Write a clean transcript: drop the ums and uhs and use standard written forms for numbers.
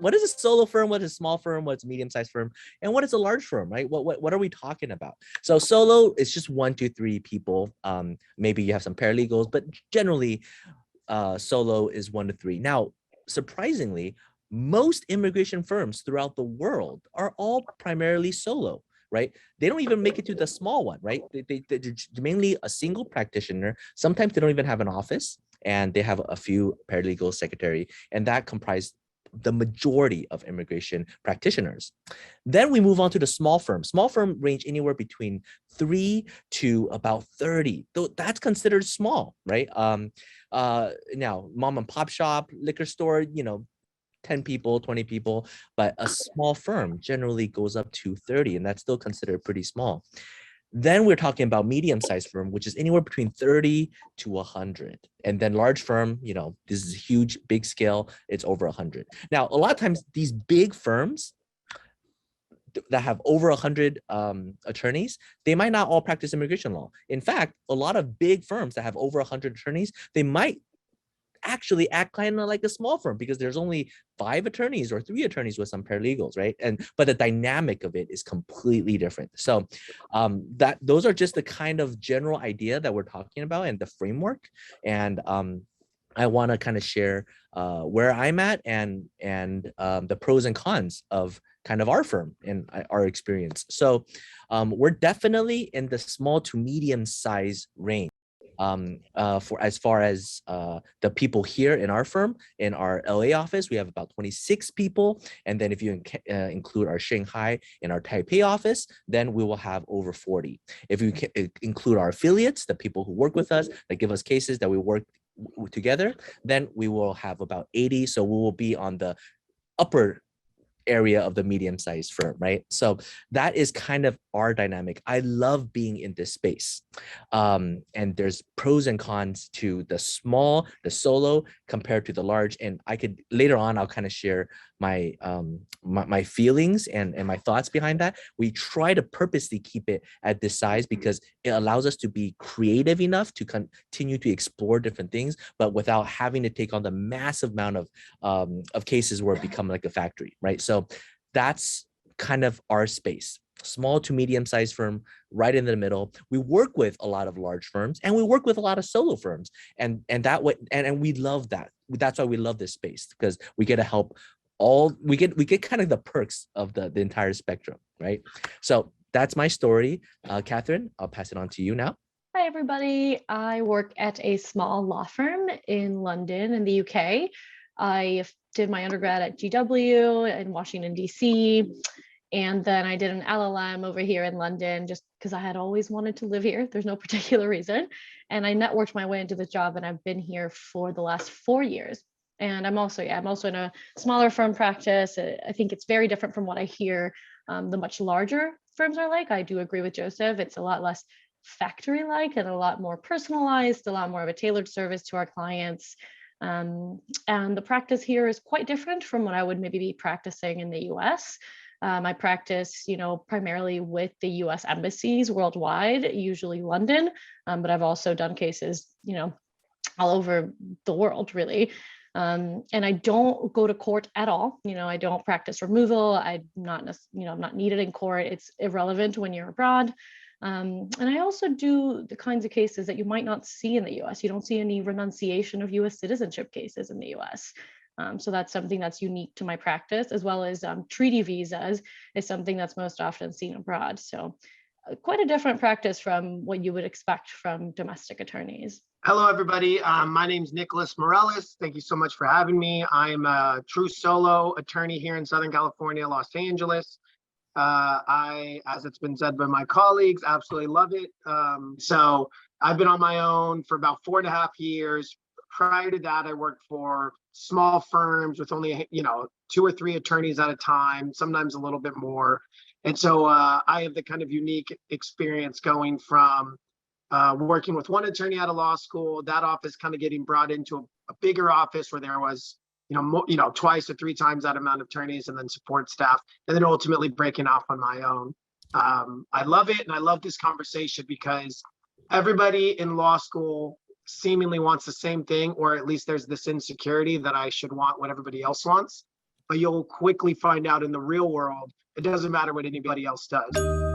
what is a solo firm? What is a small firm? What's a medium-sized firm? And what is a large firm, right? What are we talking about? So solo is just 1 to 3 people. Maybe you have some paralegals, but generally solo is 1 to 3. Now, surprisingly, most immigration firms throughout the world are all primarily solo, right? They don't even make it to the small one, right? They're mainly a single practitioner. Sometimes they don't even have an office, and they have a few paralegal secretary, and that comprise the majority of immigration practitioners. Then we move on to the small firm. Small firm range anywhere between 3 to about 30. Though that's considered small, right? Now, mom and pop shop, liquor store, 10 people, 20 people, but a small firm generally goes up to 30, and that's still considered pretty small. Then we're talking about medium-sized firm, which is anywhere between 30 to 100. And then large firm, this is huge, big scale, it's over 100. Now, a lot of times these big firms that have over 100 attorneys, they might not all practice immigration law. In fact, a lot of big firms that have over 100 attorneys, they might actually act kind of like a small firm because there's only 5 attorneys or 3 attorneys with some paralegals, right? But the dynamic of it is completely different. So those are just the kind of general idea that we're talking about and the framework. And I want to kind of share where I'm at and the pros and cons of kind of our firm and our experience. So we're definitely in the small to medium size range. For as far as the people here in our firm, in our LA office, we have about 26 people. And then if you include our Shanghai and our Taipei office, then we will have over 40. If you include our affiliates, the people who work with us, that give us cases that we work together, then we will have about 80. So we will be on the upper area of the medium-sized firm, right? So that is kind of our dynamic. I love being in this space. And there's pros and cons to the small, the solo compared to the large. And I could later on, I'll kind of share my my feelings and my thoughts behind that. We try to purposely keep it at this size because it allows us to be creative enough to continue to explore different things, but without having to take on the massive amount of cases where it become like a factory, right? So that's kind of our space. Small to medium-sized firm, right in the middle. We work with a lot of large firms, and we work with a lot of solo firms, and that way, and we love that. That's why we love this space, because we get to help all. We get kind of the perks of the entire spectrum, right? So that's my story. Catherine, I'll pass it on to you now. Hi, everybody. I work at a small law firm in London in the UK. I did my undergrad at GW in Washington, D.C. And then I did an LLM over here in London just because I had always wanted to live here. There's no particular reason. And I networked my way into this job, and I've been here for the last 4 years. And I'm also in a smaller firm practice. I think it's very different from what I hear the much larger firms are like. I do agree with Joseph. It's a lot less factory-like and a lot more personalized, a lot more of a tailored service to our clients. And the practice here is quite different from what I would maybe be practicing in the US. I practice, primarily with the US embassies worldwide, usually London, but I've also done cases, all over the world, really. And I don't go to court at all. I don't practice removal. I'm not needed in court. It's irrelevant when you're abroad. And I also do the kinds of cases that you might not see in the US. You don't see any renunciation of US citizenship cases in the US. So that's something that's unique to my practice, as well as treaty visas is something that's most often seen abroad. So quite a different practice from what you would expect from domestic attorneys. Hello, everybody. My name is Nicholas Morales. Thank you so much for having me. I'm a true solo attorney here in Southern California, Los Angeles. I, as it's been said by my colleagues, absolutely love it. So I've been on my own for about 4.5 years. Prior to that, I worked for small firms with only, 2 or 3 attorneys at a time, sometimes a little bit more. And so I have the kind of unique experience going from working with one attorney out of law school, that office kind of getting brought into a bigger office where there was, twice or 3 times that amount of attorneys and then support staff, and then ultimately breaking off on my own. I love it. And I love this conversation because everybody in law school seemingly wants the same thing, or at least there's this insecurity that I should want what everybody else wants. but you'll quickly find out in the real world, it doesn't matter what anybody else does.